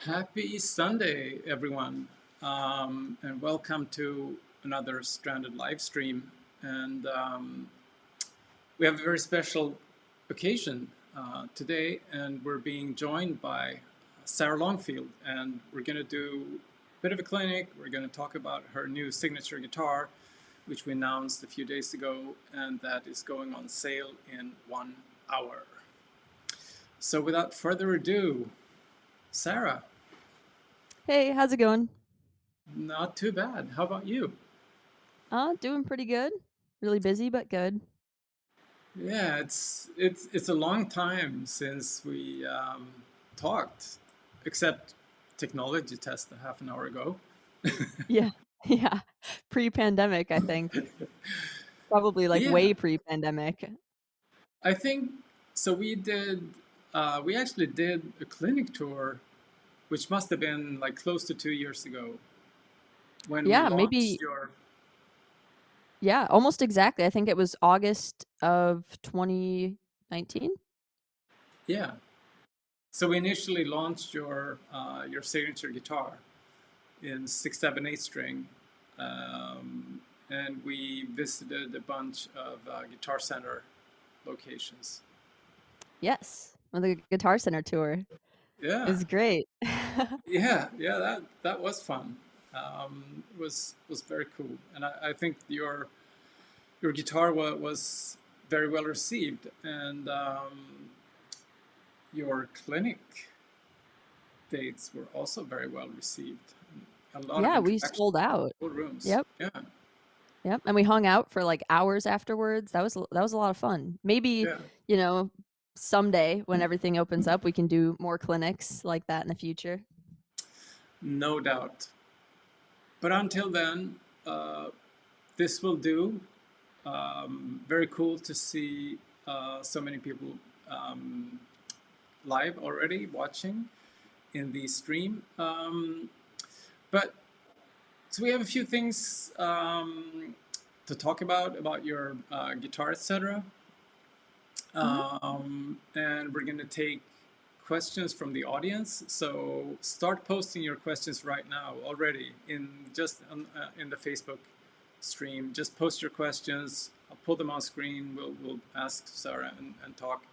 Happy Sunday, everyone, and welcome to another Stranded live stream. And we have a very special occasion today, and we're being joined by Sarah Longfield, and we're going to do a bit of a clinic. We're going to talk about her new signature guitar, which we announced a few days ago, and that is going on sale in 1 hour. So, without further ado, Sarah. Hey, how's it going? Not too bad. How about you? Doing pretty good. Really busy, but good. Yeah, it's a long time since we talked, except technology test a half an hour ago. Yeah, yeah. Pre-pandemic, I think. Probably like Yeah, way pre-pandemic. I think so. We actually did a clinic tour, which must have been like close to 2 years ago when we Yeah, launched maybe your. yeah, almost exactly. I think it was August of 2019. Yeah, so we initially launched your signature guitar in 6, 7, 8 string. And we visited a bunch of Guitar Center locations. Yes, on the Guitar Center tour. It Yeah, was great. yeah, that was fun. Was very cool, and I think your guitar was very well received, and your clinic dates were also very well received. And a lot of Yeah, we interaction, sold out. full rooms. Yep, Yeah, yep, and we hung out for like hours afterwards. That was a lot of fun. Maybe, yeah, you know, someday when everything opens up, we can do more clinics like that in the future. no doubt. But until then, this will do. Very cool to see so many people um, live already watching in the stream. But so we have a few things to talk about your guitar, etc. Mhm. And we're going to take questions from the audience. So start posting your questions right now already in the Facebook stream. Just post your questions. I'll pull them on screen. We'll ask Sarah and talk.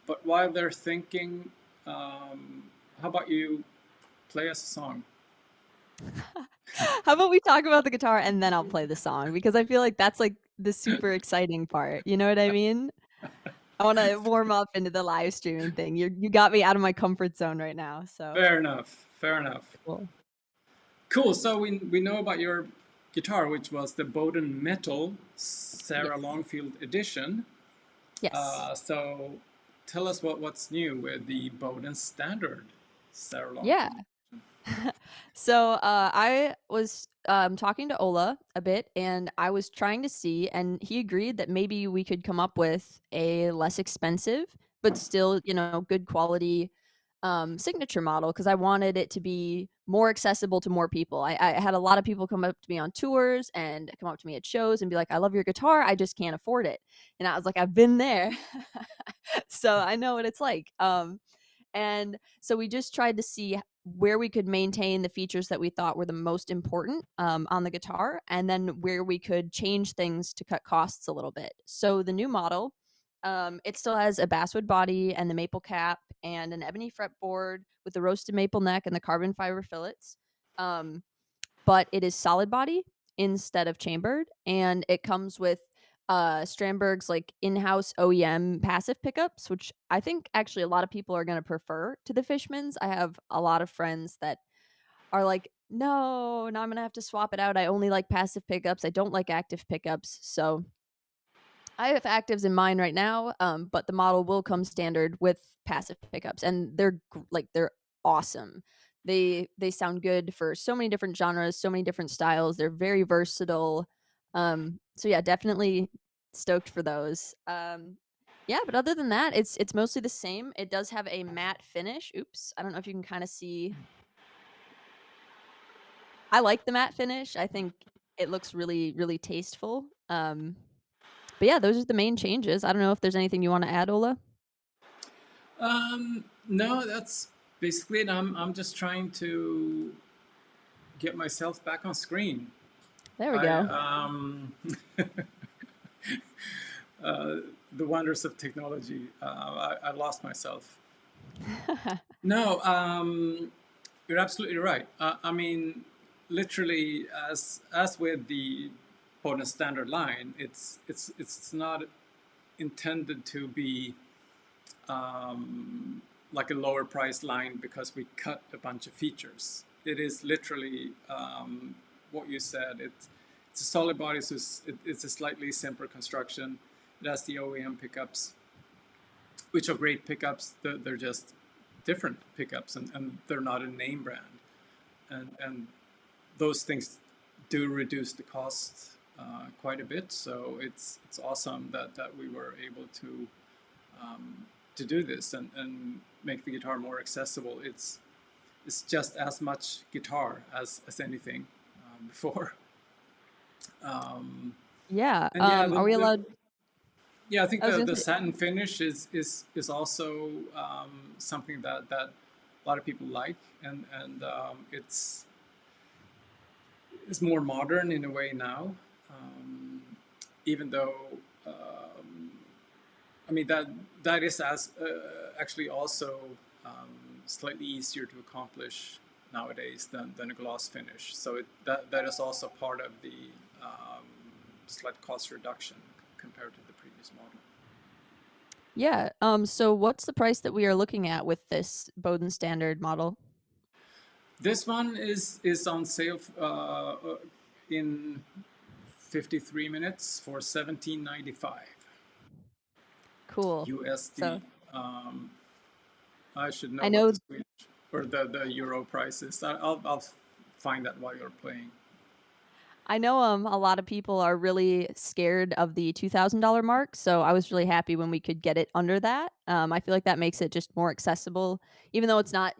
But while they're thinking, how about you play us a song? How about we talk about the guitar and then I'll play the song because I feel like that's like the super exciting part. You know what I mean? I want to warm up into the live streaming thing. You got me out of my comfort zone right now. So Fair enough. Fair enough. cool. Cool. So we know about your guitar, which was the Boden Metal Sarah Yes. Longfield edition. Yes. So tell us what's new with the Boden Standard Sarah Yeah. Longfield. So I was talking to Ola a bit, and I was trying to see, and he agreed that maybe we could come up with a less expensive, but still, good quality signature model because I wanted it to be more accessible to more people. I had a lot of people come up to me on tours and come up to me at shows and be like, "I love your guitar, I just can't afford it." And I was like, "I've been there," so I know what it's like. And so we just tried to see where we could maintain the features that we thought were the most important on the guitar, and then where we could change things to cut costs a little bit. So the new model, it still has a basswood body and the maple cap and an ebony fretboard with the roasted maple neck and the carbon fiber fillets. Um, but it is solid body instead of chambered, and it comes with Strandberg's like in-house OEM passive pickups, which I think actually a lot of people are going to prefer to the Fishmans. I have a lot of friends that are like, no, now I'm going to have to swap it out. I only like passive pickups. I don't like active pickups. So I have actives in mine right now, but the model will come standard with passive pickups, and they're awesome. They sound good for so many different genres, so many different styles. They're very versatile. So yeah, definitely stoked for those. Yeah, but other than that, it's mostly the same. It does have a matte finish. Oops, I don't know if you can kind of see. I like the matte finish. I think it looks really, really tasteful. But yeah, those are the main changes. I don't know if there's anything you wanna add, Ola? No, that's Basically, I'm just trying to get myself back on screen. There we I go. The wonders of technology. I lost myself. No, you're absolutely right. I mean, literally, as with the Boden Standard line, it's not intended to be like a lower price line because we cut a bunch of features. It is literally what you said. It's a solid body, so it's a slightly simpler construction. It has the OEM pickups, which are great pickups. They're just different pickups, and they're not a name brand. And those things do reduce the cost quite a bit. So it's awesome that we were able to do this and make the guitar more accessible. It's just as much guitar as anything before. Um, Yeah. and yeah, Are we allowed? yeah, I think I was gonna the say, satin finish is also something that a lot of people like, and it's more modern in a way now, um, even though um, I mean that is as actually also slightly easier to accomplish nowadays than a gloss finish. So that is also part of the slight cost reduction compared to the previous model. yeah. So what's the price that we are looking at with this Boden Standard model? This one is on sale in 53 minutes for 17.95 Cool. USD. So Um, I should know I what know the Swedish or the euro price is. I'll find that while you're playing. a lot of people are really scared of the $2,000 mark, so I was really happy when we could get it under that. I feel like that makes it just more accessible, even though it's not,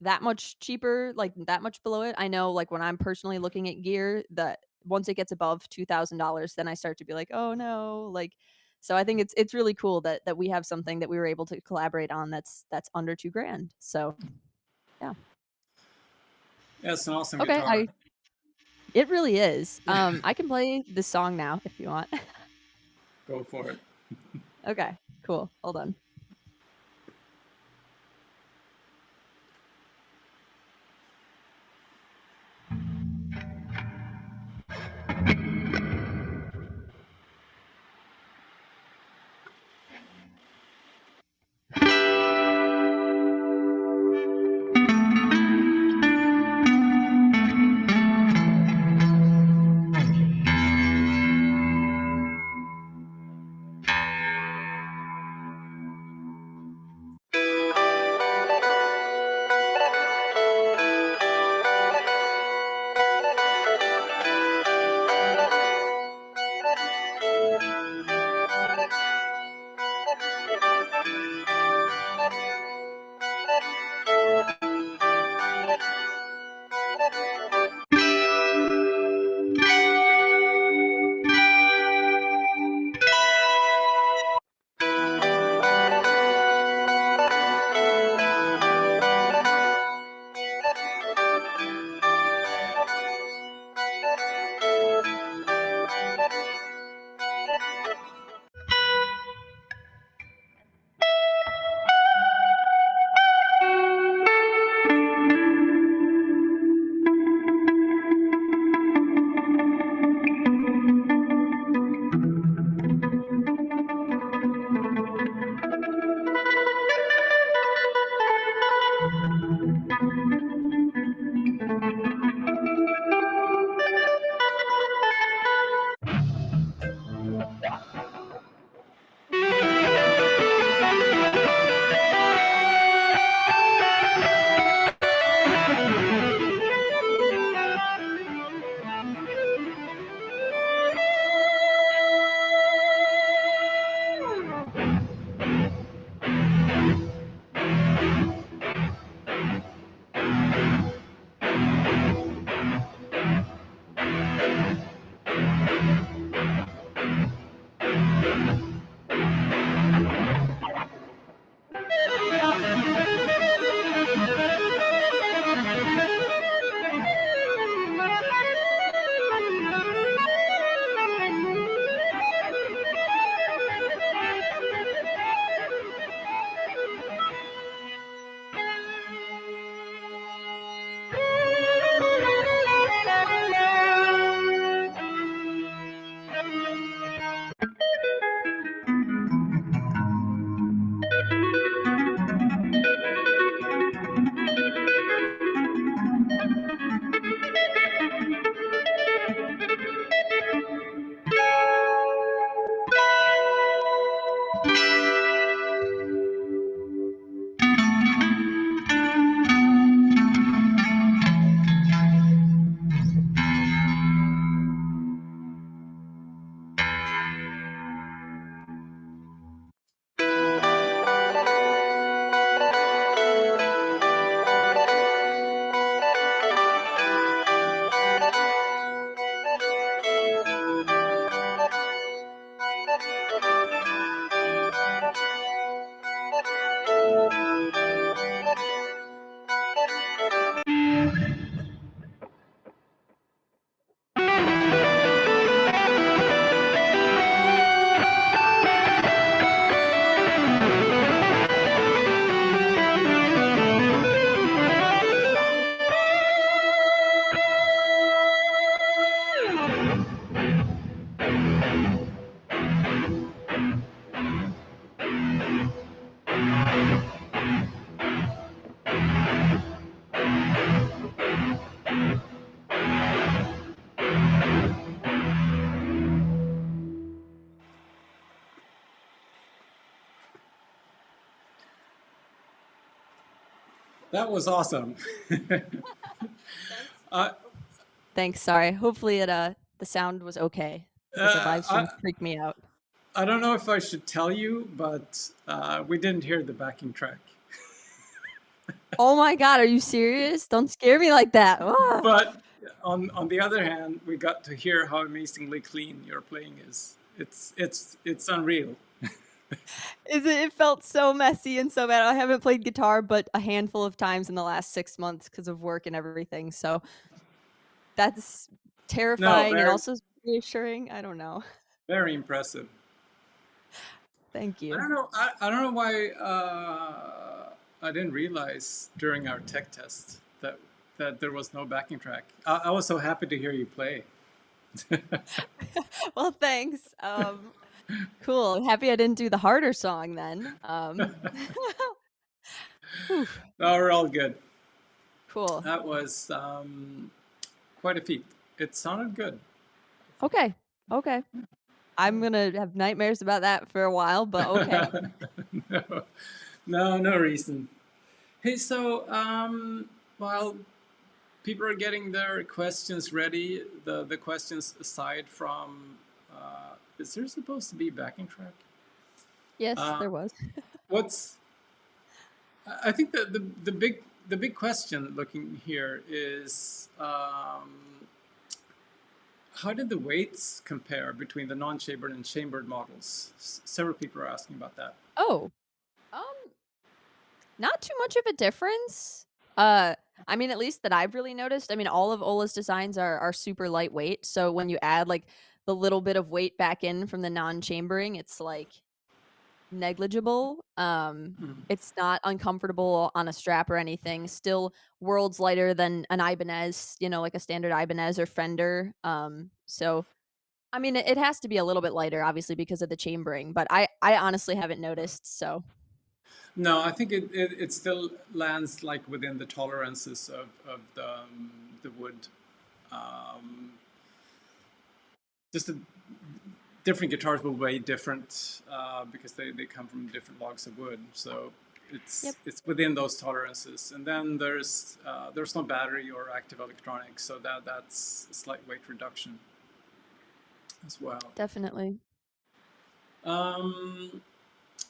that much cheaper, like that much below it. I know, like when I'm personally looking at gear, that once it gets above $2,000, then I start to be like, oh no, like. So I think it's really cool that we have something that we were able to collaborate on that's under 2 grand. So yeah, Yeah, it's an awesome okay, guitar. I it really is. I can play this song now if you want. Go for it. Okay, cool. Hold on. That was awesome. Thanks. uh, Thanks. Sorry. Hopefully the sound was okay because the live I stream freaked me out. I don't know if I should tell you, but we didn't hear the backing track. Oh my god, are you serious? Don't scare me like that. Ah! But on the other hand, we got to hear how amazingly clean your playing is. It's unreal. It felt so messy and so bad. I haven't played guitar but a handful of times in the last 6 months because of work and everything. So that's No, terrifying and very also reassuring. I don't know. very impressive. Thank I you. don't know. I don't know why I didn't realize during our tech test that there was no backing track. I was so happy to hear you play. Well, thanks. Cool. Happy I didn't do the harder song then. Whew. No, we're all good. Cool. That was quite a feat. It sounded good. Okay. Okay. I'm gonna have nightmares about that for a while, but okay. No, no reason. Hey, so while people are getting their questions ready, the questions aside from, is there supposed to be backing track? Yes, Uh, there was. what's I think that the big question looking here is how did the weights compare between the non-chambered and chambered models? Several people are asking about that. Oh, um, not too much of a difference. Uh, I mean, at least that I've really noticed. I mean, all of Ola's designs are super lightweight, so when you add like the little bit of weight back in from the non-chambering, it's like negligible. Mm. It's not uncomfortable on a strap or anything. Still worlds lighter than an Ibanez, like a standard Ibanez or Fender. So I mean, it has to be a little bit lighter, obviously, because of the chambering, but I honestly haven't noticed. So No, I think it still lands like within the tolerances of the wood. Um, just the different guitars will weigh different because they come from different logs of wood. So yep, it's within those tolerances. And then there's no battery or active electronics, so that's a slight weight reduction as well. definitely. Um,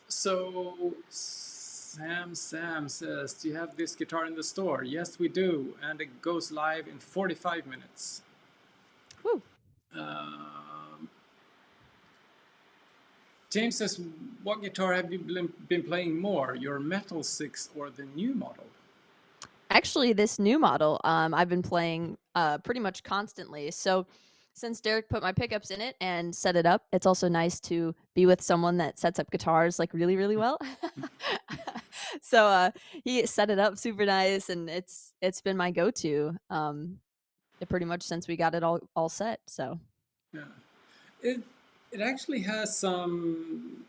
so Sam says, "Do you have this guitar in the store?" Yes, we do, and it goes live in 45 minutes. Woo. Um, James says, "What guitar have you been playing more, your Metal 6 or the new model?" Actually, this new model, I've been playing pretty much constantly. So since Derek put my pickups in it and set it up, it's also nice to be with someone that sets up guitars like really, really well. So he set it up super nice, and it's been my go-to pretty much since we got it all set. So Yeah, it it actually has some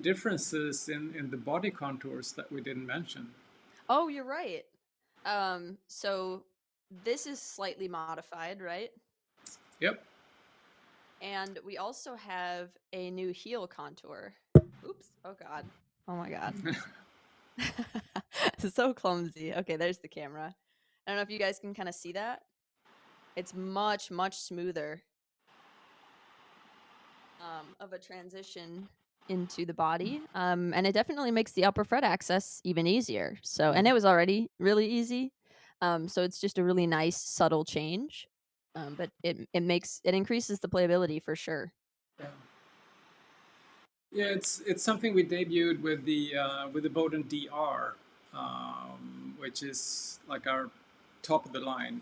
differences in the body contours that we didn't mention. oh, you're right. So this is slightly modified, right? Yep. And we also have a new heel contour. Oops. Oh god. Oh my god. So clumsy. Okay, there's the camera. I don't know if you guys can kind of see that. It's much, much smoother of a transition into the body. And it definitely makes the upper fret access even easier. So, and it was already really easy. So it's just a really nice, subtle change. But it increases the playability for sure. Yeah. Yeah, it's something we debuted with the Boden DR, which is like our top of the line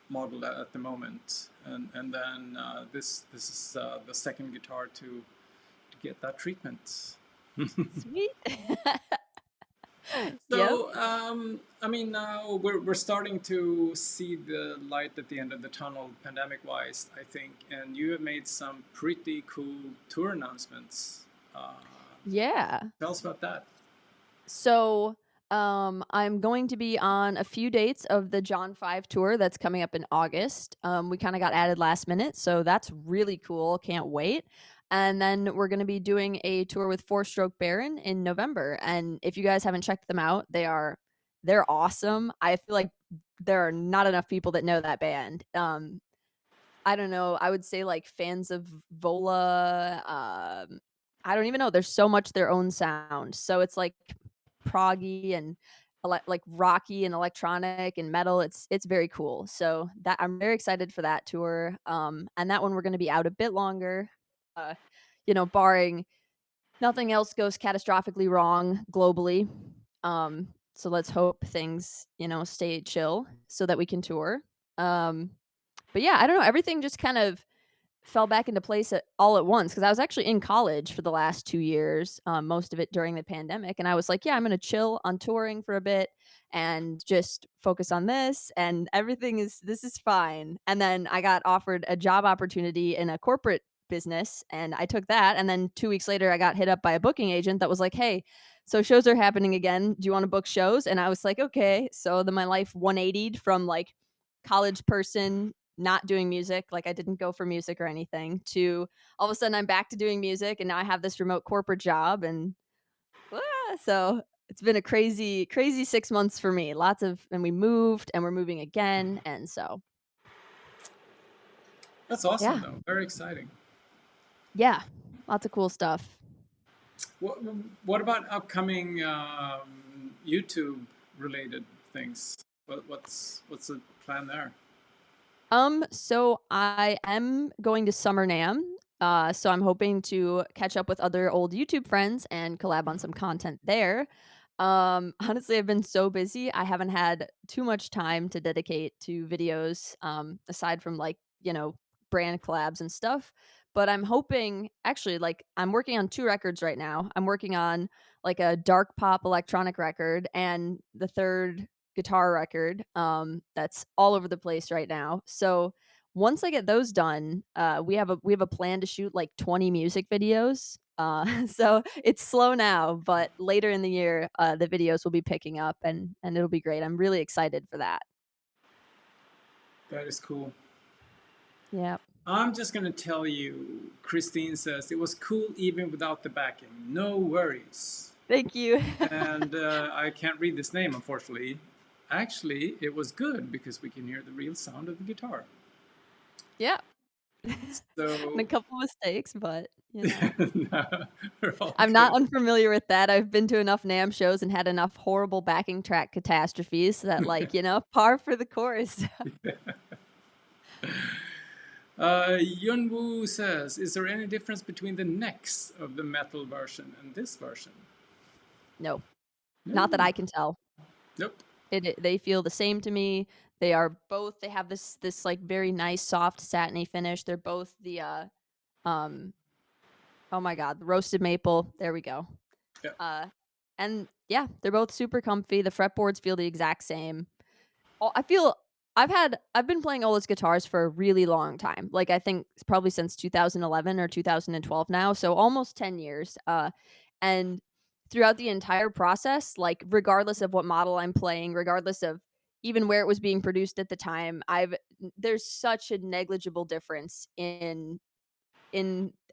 model at the moment, and then this is the second guitar to get that treatment. Sweet. Yep. So I mean, now we're starting to see the light at the end of the tunnel, pandemic wise, I think, and you have made some pretty cool tour announcements. Uh, Yeah. Tell us about that. So, I'm going to be on a few dates of the John 5 tour that's coming up in August. We kind of got added last minute, so that's really cool. Can't wait. And then we're going to be doing a tour with Four Stroke Baron in November. And if you guys haven't checked them out, they are they're awesome. I feel like there are not enough people that know that band. I don't know, I would say, like, fans of Vola, I don't even know, there's so much their own sound, so it's, like, proggy and like, rocky and electronic and metal, it's very cool, so that I'm very excited for that tour, and that one we're gonna be out a bit longer, uh, barring nothing else goes catastrophically wrong globally, so let's hope things, stay chill so that we can tour, but yeah, I don't know, everything just kind of fell back into place all at once because I was actually in college for the last 2 years, most of it during the pandemic, and I was like, "Yeah, I'm gonna chill on touring for a bit and just focus on this, and this is fine." And then I got offered a job opportunity in a corporate business, and I took that, and then 2 weeks later, I got hit up by a booking agent that was like, "Hey, so shows are happening again. Do you wanna book shows?" And I was like, "Okay." So then my life 180'd from, like, college person not doing music, like I didn't go for music or anything, to all of a sudden I'm back to doing music and now I have this remote corporate job and so it's been a crazy, crazy 6 months for me. Lots of and we moved and we're moving again. And so That's awesome, yeah. though. Very exciting. Yeah. Lots of cool stuff. What what about upcoming YouTube related things? What's the plan there? So I am going to Summer Nam. So I'm hoping to catch up with other old YouTube friends and collab on some content there. Honestly, I've been so busy. I haven't had too much time to dedicate to videos, aside from like, brand collabs and stuff. But I'm hoping actually like I'm working on 2 records right now. I'm working on like a dark pop electronic record and the third guitar record, that's all over the place right now. So once I get those done, we have a plan to shoot like 20 music videos. So it's slow now, but later in the year, the videos will be picking up and it'll be great. I'm really excited for that. That is cool. Yeah. I'm just gonna tell you, Christine says it was cool even without the backing. No worries. Thank you. And I can't read this name, unfortunately. Actually, it was good because we can hear the real sound of the guitar. Yeah. And a So, couple mistakes, but no, we're all I'm not good. unfamiliar with that. I've been to enough NAMM shows and had enough horrible backing track catastrophes that like, par for the course. Yunwoo says, is there any difference between the necks of the metal version and this version? No, not that No. I can tell. Nope. They feel the same to me. They have this, like, very nice soft satiny finish. They're both um oh my god, the roasted maple, there we go. Yeah. Uh, and yeah, they're both super comfy. The fretboards feel the exact same. I feel I've been playing Ola's guitars for a really long time. Like I think probably since 2011 or 2012 now, so almost 10 years. And throughout the entire process, like regardless of what model I'm playing, regardless of even where it was being produced at the time, there's such a negligible difference in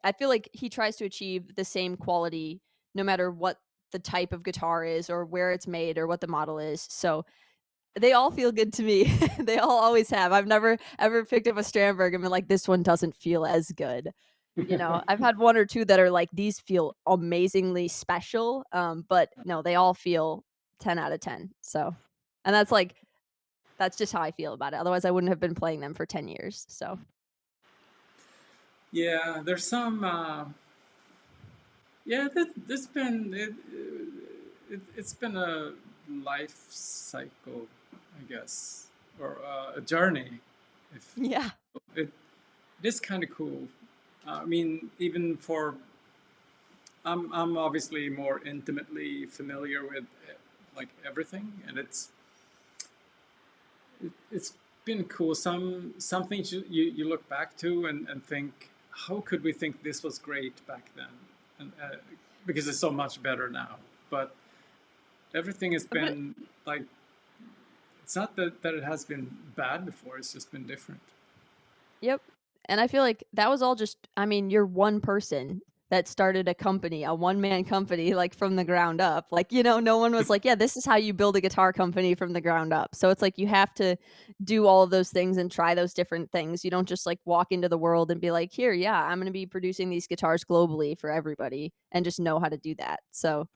I feel like he tries to achieve the same quality no matter what the type of guitar is or where it's made or what the model is. So they all feel good to me. They all always have. I've never ever picked up a Strandberg and been like, this one doesn't feel as good. I've had one or two that are like, these feel amazingly special. But no, they all feel 10 out of 10. So, and that's just how I feel about it. Otherwise, I wouldn't have been playing them for 10 years. So, Yeah, there's some. Yeah, this been it's been a life cycle, I guess, or a journey. If yeah. it is kind of cool. I mean, even for I'm obviously more intimately familiar with like everything, and it's been cool. Some things you look back to and think, how could we think this was great back then? And because it's so much better now. But everything has But been like it's not that it has been bad before. It's just been different. yep. And I feel like that was all just I mean, you're one person. that started a company, a one-man company, like, from the ground up. Like, no one was like, "Yeah, this is how you build a guitar company from the ground up." So it's like you have to do all of those things and try those different things. You don't just, like, walk into the world and be like, "Here, yeah, I'm gonna be producing these guitars globally for everybody," and just know how to do that. So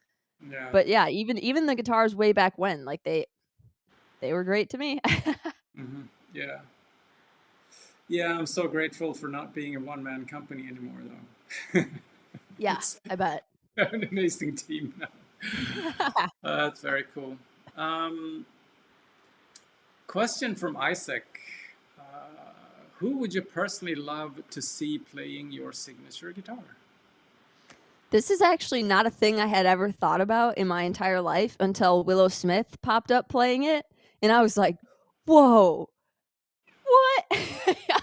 Yeah. but yeah, even the guitars way back when, like, they were great to me. Hmm. Yeah. Yeah, I'm so grateful for not being a one-man company anymore, though. Yeah, It's I bet. an amazing team now. That's very cool. Um, Question from Isaac. Uh, who would you personally love to see playing your signature guitar? This is actually not a thing I had ever thought about in my entire life until Willow Smith popped up playing it, and I was like, "Whoa, what?"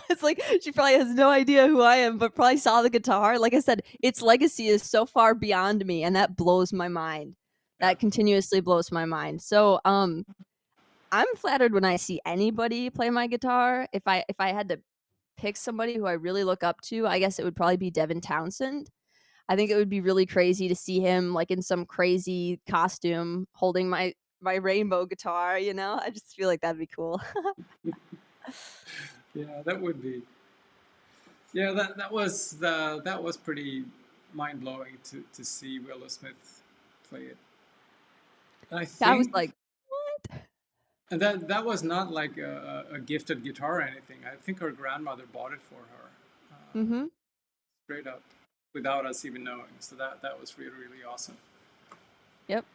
It's like, she probably has no idea who I am, but probably saw the guitar. Like I said, its legacy is so far beyond me, and that blows my mind. Yeah. That continuously blows my mind. So, I'm flattered when I see anybody play my guitar. If I had to pick somebody who I really look up to, I guess it would probably be Devin Townsend. I think it would be really crazy to see him, like, in some crazy costume holding my rainbow guitar. I just feel like that'd be cool. Yeah, that would be. Yeah, that was pretty mind blowing to see Willow Smith play it. And I I was think, like, "What?" and that was not like a gifted guitar or anything. I think her grandmother bought it for her, Mhm. straight up, without us even knowing. So that was really really awesome. Yep.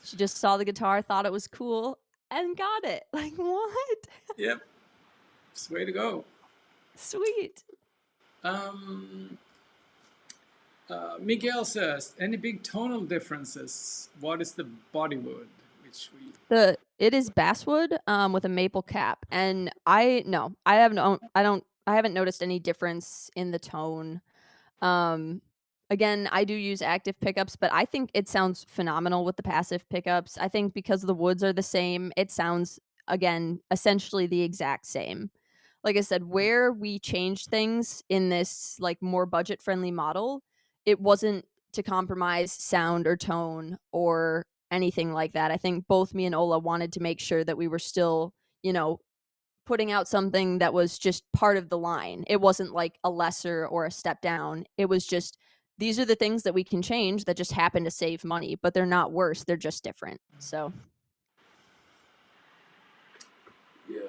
She just saw the guitar, thought it was cool, and got it. Like, what? Yep, it's way to go. Sweet. Um, Miguel says, any big tonal differences? What is the body wood? Which we. It is basswood, with a maple cap, and I haven't noticed any difference in the tone. Um, Again, I do use active pickups, but I think it sounds phenomenal with the passive pickups. I think because the woods are the same, it sounds, again, essentially the exact same. Like I said, where we changed things in this, like, more budget-friendly model, it wasn't to compromise sound or tone or anything like that. I think both me and Ola wanted to make sure that we were still, you know, putting out something that was just part of the line. It wasn't like a lesser or a step down. It was just, these are the things that we can change that just happen to save money, but they're not worse. They're just different. So, Yeah.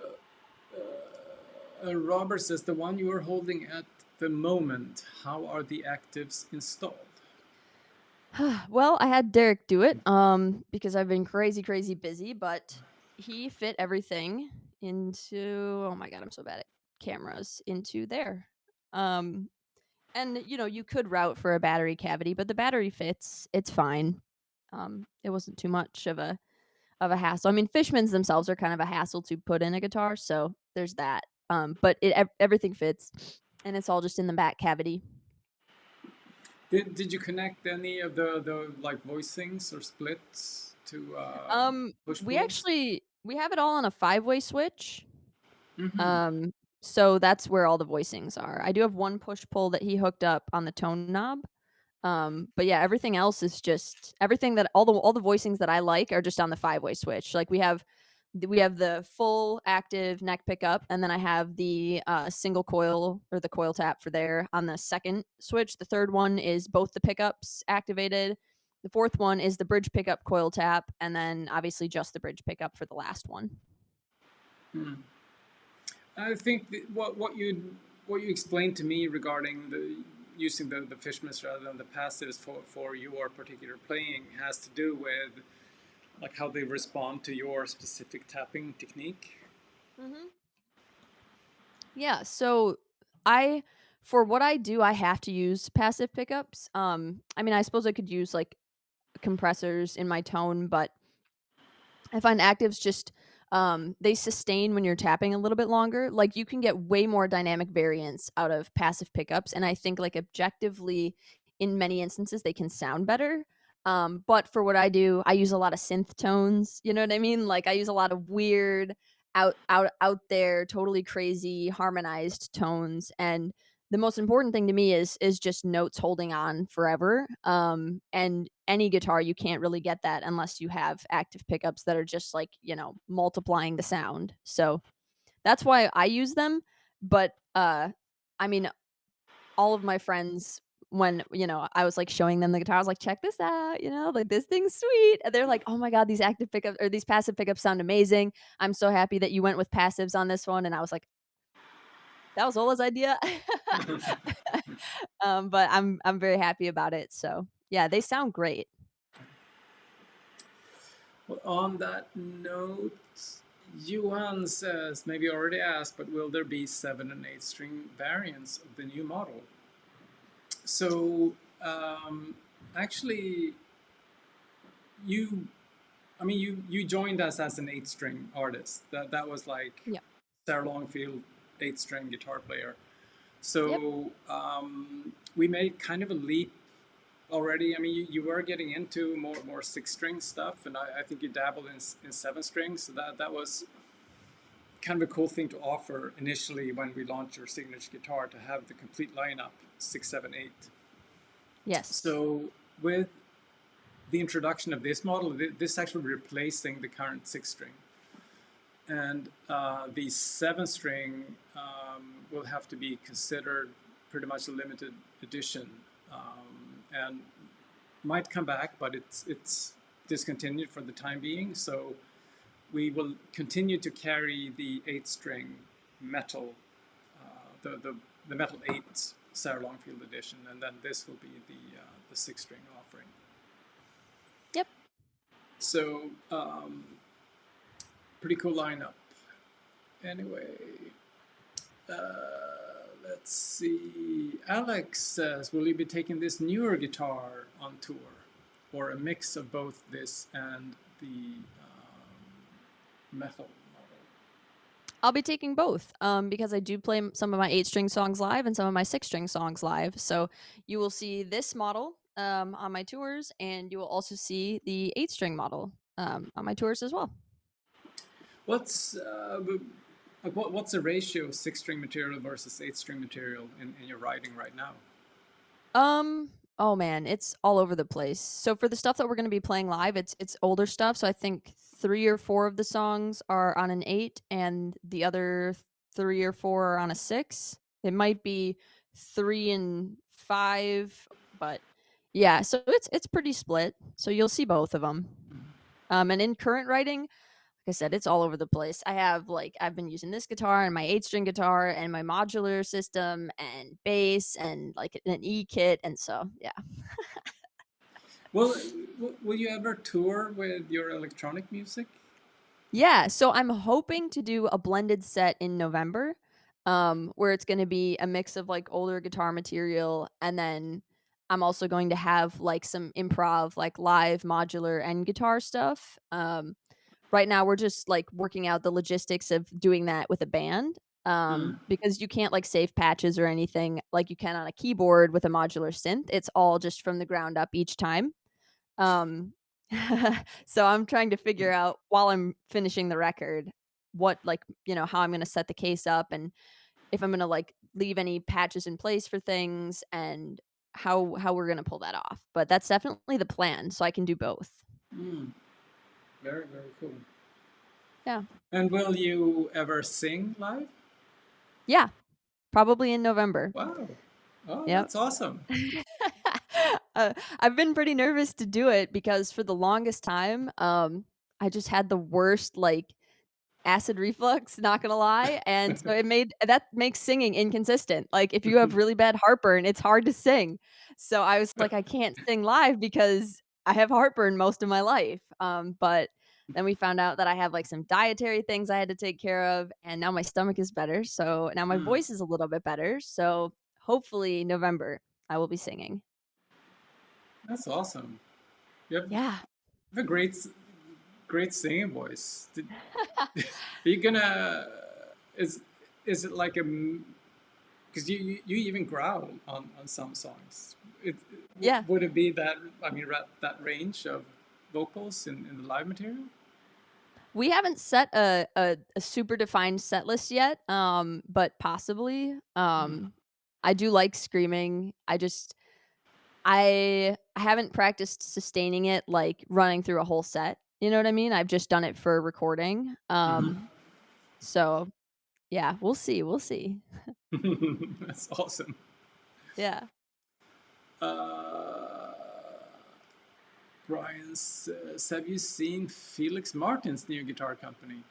Robert says, the one you are holding at the moment, how are the actives installed? well, I had Derek do it because I've been crazy crazy busy, but he fit everything into, oh my god, I'm so bad at cameras, into there. Um and you could route for a battery cavity, but the battery fits. It's fine. It wasn't too much of a hassle. I mean, Fishmans themselves are kind of a hassle to put in a guitar, so there's that. But everything fits, and it's all just in the back cavity. Did you connect any of the like voicings or splits to push We pulls? actually we have it all on a five-way switch. Mm-hmm. Um, so that's where all the voicings are. I do have one push pull that he hooked up on the tone knob. But yeah, everything else is just everything that all the voicings that I like are just on the five-way switch. Like we have the full active neck pickup, and then I have the single coil or the coil tap for there on the second switch. The third one is both the pickups activated. The fourth one is the bridge pickup coil tap, and then obviously just the bridge pickup for the last one. Hmm. I think what you explained to me regarding the using the Fishmans rather than the passives for your particular playing has to do with like how they respond to your specific tapping technique. Mm-hmm. Yeah, so I for what I do, I have to use passive pickups. I mean, I suppose I could use like compressors in my tone, but I find actives just they sustain when you're tapping a little bit longer. Like, you can get way more dynamic variance out of passive pickups, and I think, like, objectively in many instances they can sound better. But for what I do, I use a lot of synth tones, you know what I mean? Like, I use a lot of weird out there totally crazy harmonized tones, and the most important thing to me is just notes holding on forever. And any guitar, you can't really get that unless you have active pickups that are just like, multiplying the sound. So that's why I use them. But I mean, all of my friends, when I was like showing them the guitar, I was like, check this out, like this thing's sweet. And they're like, oh my god, these active pickups or these passive pickups sound amazing. I'm so happy that you went with passives on this one. And I was like, that was Ola's idea. But I'm very happy about it. So yeah, they sound great. Well, on that note, Johan says, maybe already asked, but will there be 7 and 8 string variants of the new model? So, actually, you, you joined us as an 8 string artist. That was like Yep. Sarah Longfield, 8 string guitar player. Yep. So we made kind of a leap already. I mean, you were getting into more 6 string stuff, and I think you dabbled in 7 strings. So that was kind of a cool thing to offer initially when we launched your signature guitar, to have the complete lineup 6, 7, 8. Yes. So with the introduction of this model, this is actually replacing the current 6 string. And the 7 string will have to be considered pretty much a limited edition, and might come back, but it's discontinued for the time being. So we will continue to carry the 8 string metal, the metal 8 Sarah Longfield edition, and then this will be the 6 string offering. Yep. So pretty cool lineup. Anyway, let's see. Alex says, will you be taking this newer guitar on tour, or a mix of both this and the metal model? I'll be taking both, because I do play some of my 8 string songs live and some of my 6 string songs live. So you will see this model on my tours, and you will also see the 8 string model on my tours as well. What's what's the ratio of 6 string material versus 8 string material in your writing right now? Oh man, it's all over the place. So for the stuff that we're going to be playing live, it's older stuff. So I think 3 or 4 of the songs are on an 8, and the other 3 or 4 are on a 6. It might be 3 and 5, but yeah. So it's pretty split. So you'll see both of them. And in current writing, like I said, it's all over the place. I've been using this guitar and my 8 string guitar and my modular system and bass and like an E kit, and so yeah. Well, will you ever tour with your electronic music? Yeah, so I'm hoping to do a blended set in November, where it's gonna be a mix of, like, older guitar material, and then I'm also going to have, like, some improv, like, live modular and guitar stuff. Right now, we're just, like, working out the logistics of doing that with a band, Mm. because you can't, like, save patches or anything like you can on a keyboard with a modular synth. It's all just from the ground up each time. Um, so I'm trying to figure out while I'm finishing the record what how I'm gonna set the case up, and if I'm gonna like leave any patches in place for things, and how we're gonna pull that off. But that's definitely the plan, so I can do both. Mm. Very, very cool. Yeah. And will you ever sing live? Yeah, probably in November. Wow. Oh, Yep. that's awesome. I've been pretty nervous to do it because for the longest time, I just had the worst, like, acid reflux, not gonna lie, and so that makes singing inconsistent. Like, if you have really bad heartburn, it's hard to sing. So I was like, "I can't sing live because I have heartburn most of my life." But then we found out that I have, like, some dietary things I had to take care of, and now my stomach is better, so now my Mm. voice is a little bit better, so hopefully November, I will be singing. That's awesome. You Yeah. have a great singing voice. Are you gonna? Is is it like a? Because you even growl on some songs. Yeah. Would it be that? I mean, that range of vocals in the live material? We haven't set a super defined set list yet, but possibly. Mm. I do like screaming. I haven't practiced sustaining it, like, running through a whole set, you know what I mean? I've just done it for recording, so, yeah, we'll see, we'll see. That's awesome. Yeah. Uh, Brian says, "Have you seen Felix Martin's new guitar company?"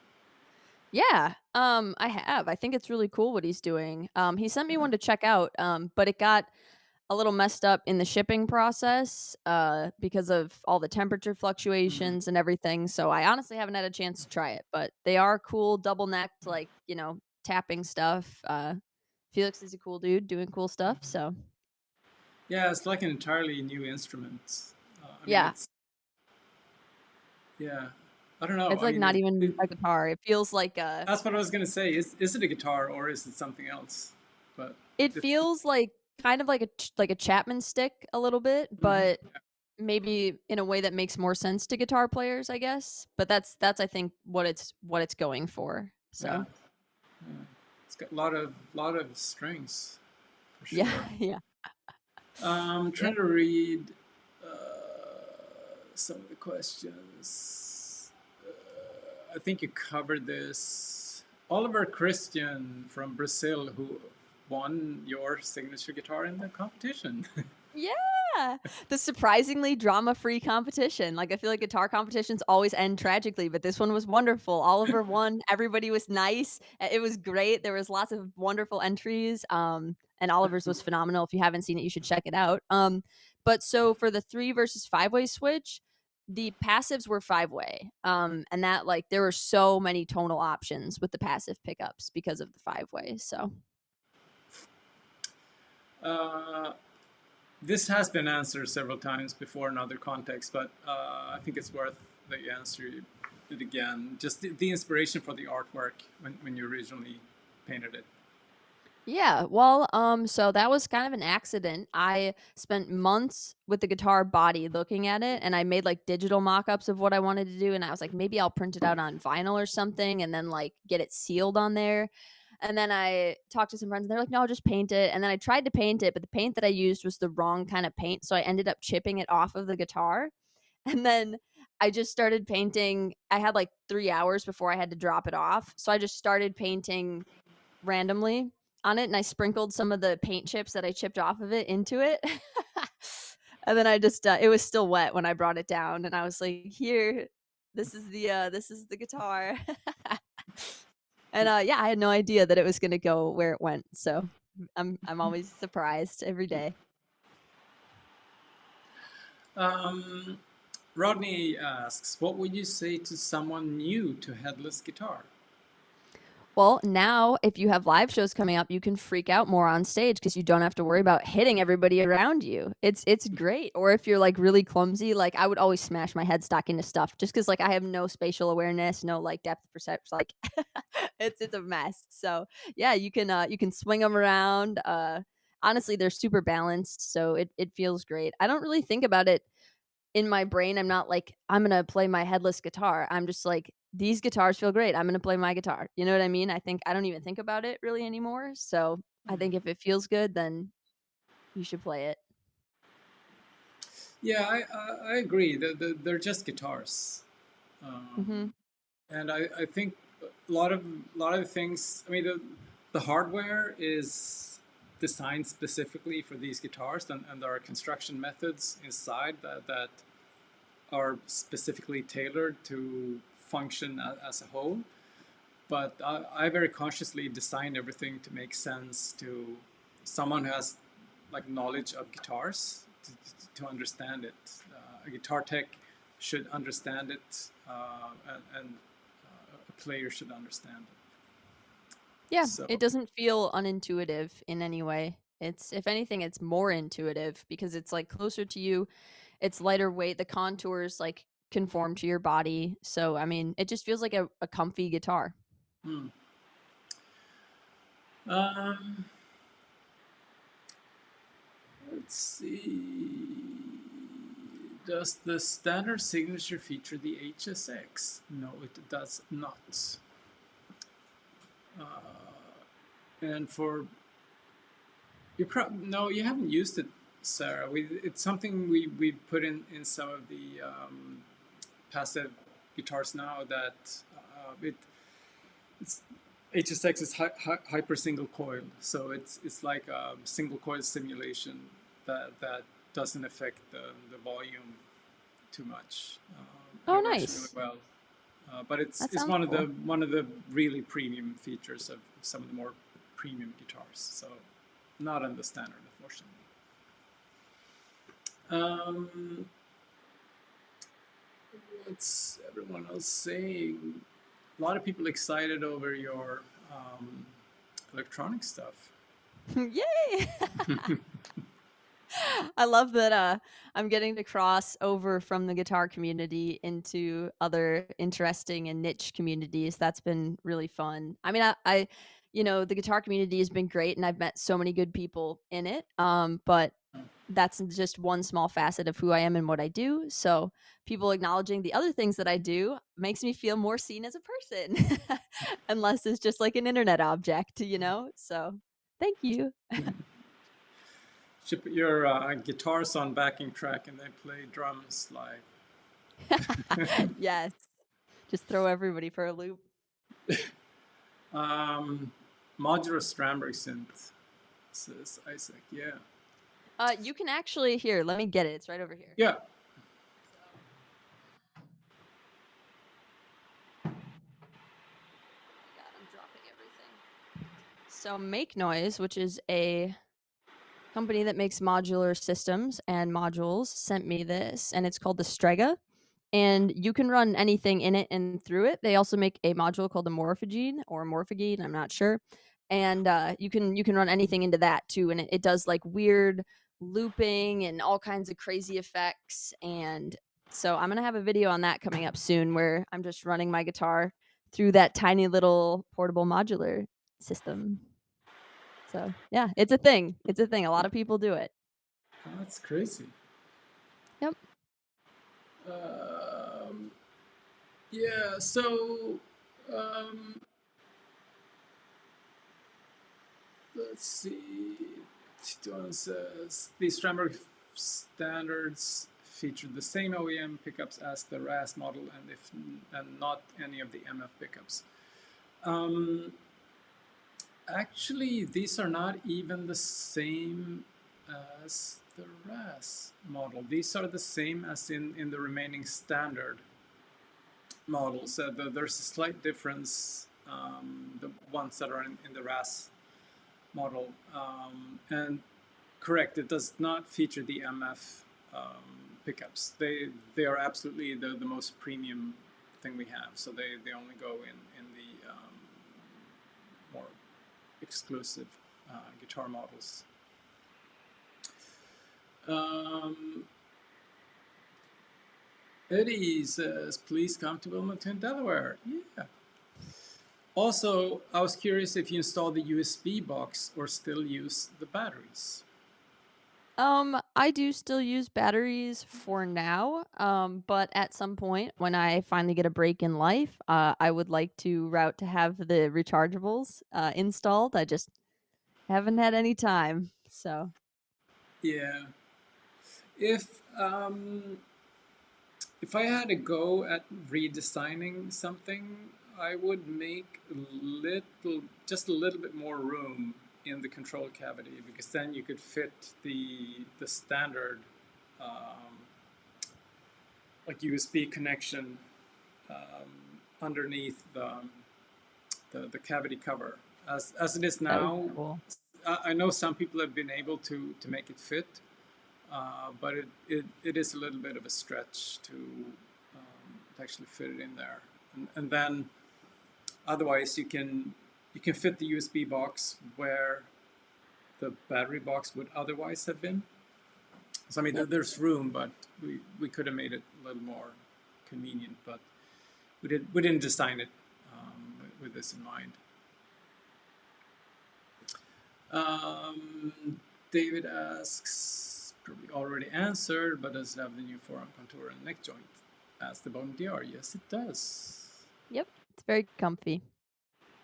Yeah, I have. I think it's really cool what he's doing. He sent me one to check out, but it got a little messed up in the shipping process, because of all the temperature Mm. fluctuations and everything, so I honestly haven't had a chance to try it, but they are cool double-necked, like, tapping stuff. Felix is a cool dude doing cool stuff, so Yeah, it's like an entirely new instrument. I mean, yeah. yeah, I don't know. It's, I like, mean, not even a guitar. It feels like a that's what I was gonna say. Is it a guitar or is it something else? But it it's feels like kind of like a Chapman stick a little bit, mhm, but maybe in a way that makes more sense to guitar players, I guess, but that's I think what it's going for, yeah, so yeah. It's got a lot of strings for yeah, sure. yeah. Trying Yep. to read some of the questions. I think you covered this. Oliver Christian from Brazil, who won your signature guitar in the competition. Yeah! The surprisingly drama-free competition, like, I feel like guitar competitions always end tragically, but this one was wonderful. Oliver won, everybody was nice, it was great, there was lots of wonderful entries, and Oliver's was phenomenal. If you haven't seen it, you should check it out. But so for the 3 versus 5-way switch, the passives were 5-way, and that, like there were so many tonal options with the passive pickups because of the 5-way, so uh, this has been answered several times before in other contexts, but I think it's worth that you answer it again. Just the inspiration for the artwork when you originally painted it. yeah, well, so that was kind of an accident. I spent months with the guitar body looking at it, and I made like digital mock-ups of what I wanted to do, and I was like, maybe I'll print it out on vinyl or something and then like get it sealed on there. And then I talked to some friends and they're like, no, just paint it. And then I tried to paint it, but the paint that I used was the wrong kind of paint. So I ended up chipping it off of the guitar. And then I just started painting. I had like 3 hours before I had to drop it off. So I just started painting randomly on it and I sprinkled some of the paint chips that I chipped off of it into it. And then I just it was still wet when I brought it down and I was like, "Here, this is the guitar." And yeah, I had no idea that it was going to go where it went. So I'm always surprised every day. Um, Rodney asks, "What would you say to someone new to headless guitar?" Well, now if you have live shows coming up, you can freak out more on stage because you don't have to worry about hitting everybody around you. It's great. Or if you're like really clumsy, like I would always smash my headstock into stuff just because like I have no spatial awareness, no like depth perception. Like it's a mess. So yeah, you can swing them around. Honestly, they're super balanced, so it feels great. I don't really think about it in my brain. I'm not like, I'm gonna play my headless guitar. I'm just like, these guitars feel great. I'm gonna play my guitar. You know what I mean? I think I don't even think about it really anymore. So I think if it feels good, then you should play it. Yeah, I agree. They're just guitars, um, Hmm. and I think a lot of the things. I mean, the hardware is designed specifically for these guitars, and there are construction methods inside that are specifically tailored to function as a whole. But I very consciously designed everything to make sense to someone who has like knowledge of guitars to understand it. A guitar tech should understand it, and a player should understand it. Yeah, So, it doesn't feel unintuitive in any way. It's if anything, it's more intuitive because it's like closer to you. It's lighter weight. The contours like conform to your body. So I mean, it just feels like a comfy guitar. hmm. um, let's see. Does the standard signature feature the HSX? No, it does not. And for No, you haven't used it, Sarah. It's something we put in some of the passive guitars now that it's HSX is hyper single coil, so it's like a single coil simulation that doesn't affect the volume too much. And Oh, it works really nice. well. But That it's sounds cool. one of the really premium features of some of the more premium guitars. So not on the standard, unfortunately. Um, what's everyone else saying? A lot of people excited over your electronic stuff. Yay! I love that I'm getting to cross over from the guitar community into other interesting and niche communities. That's been really fun. I mean, the guitar community has been great, and I've met so many good people in it. But that's just one small facet of who I am and what I do. So people acknowledging the other things that I do makes me feel more seen as a person, unless it's just like an internet object. So thank you. Should put your guitars on backing track and they play drums live. Yes. Just throw everybody for a loop. Um, modular Strandberg synth, says Isaac. Yeah. You can actually here. Let me get it. It's right over here. Yeah. So, oh my god, I'm dropping everything. So Make Noise, which is a company that makes modular systems and modules, sent me this, and it's called the Strega. And you can run anything in it and through it. They also make a module called the Morphogene. I'm not sure. And you can run anything into that too, and it does like weird looping and all kinds of crazy effects. And so I'm gonna have a video on that coming up soon, where I'm just running my guitar through that tiny little portable modular system. So yeah, it's a thing. It's a thing. A lot of people do it. Oh, that's crazy. Yep. Um, yeah, so um, let's see. Titoan says these Strandberg standards feature the same OEM pickups as the RAS model, and not any of the MF pickups. Um, Actually, these are not even the same as the RAS model. These are the same as in the remaining standard models. There's a slight difference, the ones that are in the RAS model. And correct, it does not feature the MF pickups. They are absolutely the most premium thing we have. So they only go in the more exclusive guitar models. Eddie says, please come to Wilmington, Delaware. Yeah. Also, I was curious if you installed the USB box or still use the batteries. I do still use batteries for now. But at some point when I finally get a break in life, I would like to route to have the rechargeables installed. I just haven't had any time. So Yeah. If if I had a go at redesigning something, I would make just a little bit more room in the control cavity, because then you could fit the standard um, like USB connection underneath the cavity cover. As it is that would be now, cool. I know some people have been able to make it fit, but it is a little bit of a stretch to actually fit it in there. And then otherwise you can fit the USB box where the battery box would otherwise have been. So I mean, Yep. there's room, but we could have made it a little more convenient, but we didn't design it with this in mind. David asks, probably already answered, but does it have the new forearm contour and neck joint as the Boden DR? Yes, it does. Yep. It's very comfy.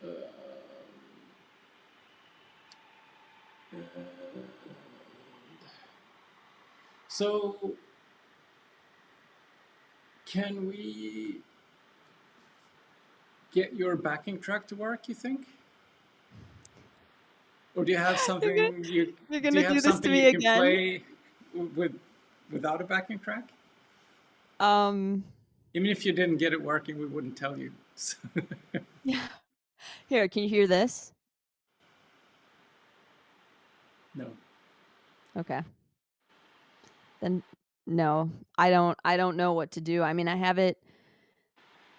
Uh, Uh, so, can we get your backing track to work, you think? Or do you have You're gonna, something you you're do gonna you have do this to something me you can again. play with without a backing track? Um, Even if you didn't get it working, we wouldn't tell you. So, Here, can you hear this? no. Okay. Then no, I don't know what to do. I mean, I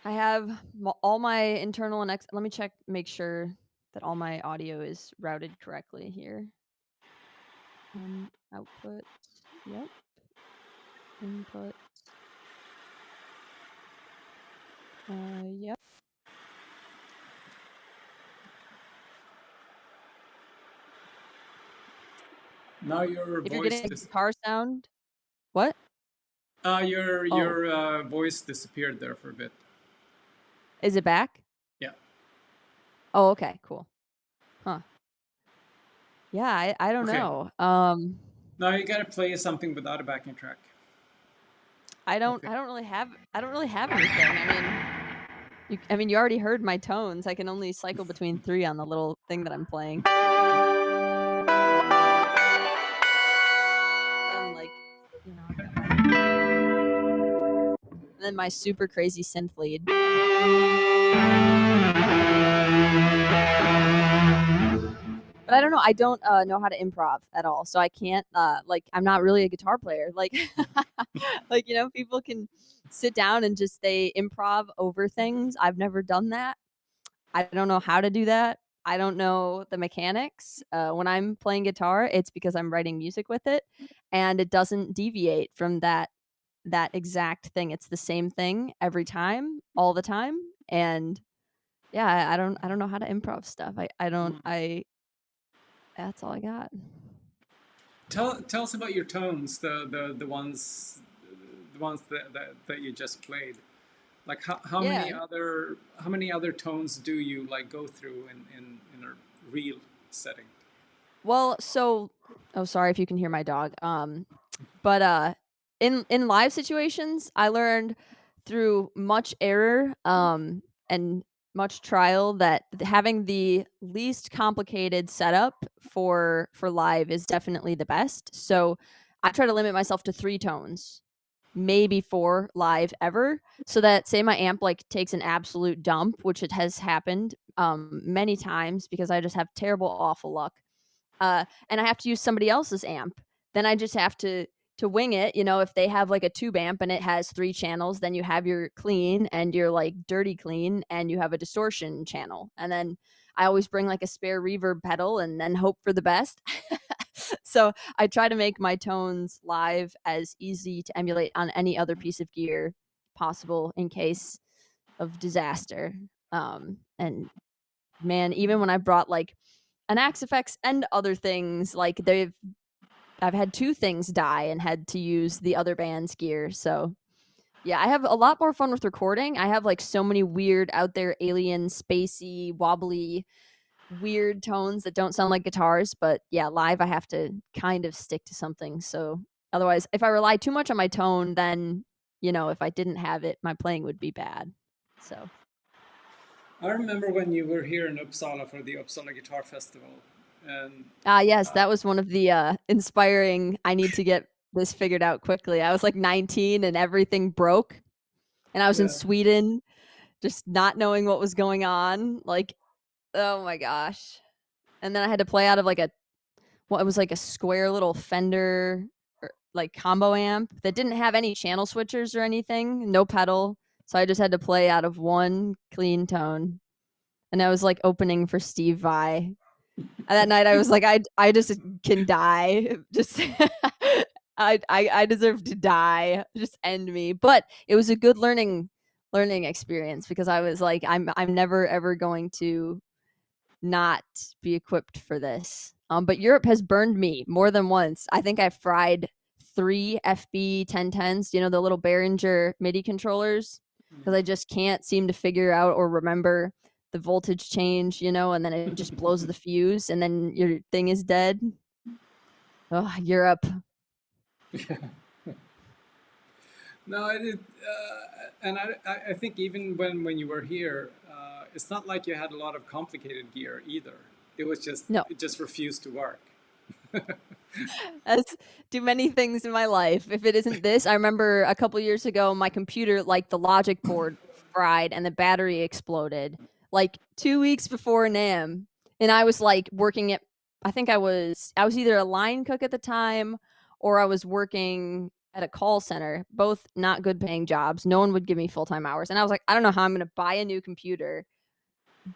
have all my internal and let me check, make sure that all my audio is routed correctly here. Output. Yep. Input. Yep. Now your If you're voice getting a dis guitar sound, what? Oh, your voice disappeared there for a bit. is it back? Yeah. Oh, okay, cool. Huh. Yeah, I don't Okay. know. Now you gotta play something without a backing track. Okay. I don't really have anything. I mean, you already heard my tones. I can only cycle between 3 on the little thing that I'm playing. And like, I've got and then my super crazy synth lead. But I don't know. I don't know how to improv at all, so I can't. I'm not really a guitar player. Like, people can sit down and just they improv over things. I've never done that. I don't know how to do that. I don't know the mechanics. When I'm playing guitar, it's because I'm writing music with it, and it doesn't deviate from that exact thing. It's the same thing every time, all the time, and yeah, I don't know how to improv stuff. I don't I That's all I got. Tell us about your tones, the ones that you just played. Like Yeah. how many other tones do you like go through in a real setting? Well, oh, sorry if you can hear my dog. But in live situations, I learned through much error and much trial that having the least complicated setup for live is definitely the best. So I try to limit myself to 3 tones, maybe 4 live ever, so that say my amp like takes an absolute dump, which it has happened many times because I just have terrible awful luck, and I have to use somebody else's amp, then I just have to wing it. If they have like a tube amp and it has 3 channels, then you have your clean and your like dirty clean, and you have a distortion channel. And then I always bring like a spare reverb pedal and then hope for the best. So I try to make my tones live as easy to emulate on any other piece of gear possible in case of disaster. And man, even when I brought like an Axe FX and other things, like I've had 2 things die and had to use the other band's gear. So yeah, I have a lot more fun with recording. I have like so many weird out there alien spacey wobbly weird tones that don't sound like guitars, but yeah, live I have to kind of stick to something. So otherwise, if I rely too much on my tone, then if I didn't have it, my playing would be bad. So I remember when you were here in Uppsala for the Uppsala Guitar Festival, and yes, that was one of the inspiring. I need to get this figured out quickly. I was like 19 and everything broke, and I was in yeah, Sweden, just not knowing what was going on. Like, oh my gosh! And then I had to play out of like it was like a square little Fender like combo amp that didn't have any channel switchers or anything, no pedal. So I just had to play out of one clean tone, and I was like opening for Steve Vai. And that night I was like, I just can die. Just I deserve to die. Just end me. But it was a good learning experience because I was like, I'm never ever going to not be equipped for this. But Europe has burned me more than once. I think I fried 3 FB 1010s, the little Behringer MIDI controllers, because I just can't seem to figure out or remember the voltage change, you know, and then it just blows the fuse, and then your thing is dead. Oh, Europe. Yeah. No, and I think even when you were here, it's not like you had a lot of complicated gear either. No, It just refused to work. that's do many things in my life. If it isn't this, I remember a couple years ago, my computer, like the logic board fried and the battery exploded, like 2 weeks before NAM, and I was like working at. I was either a line cook at the time, or I was working at a call center. Both not good paying jobs. No one would give me full time hours, and I was like, I don't know how I'm going to buy a new computer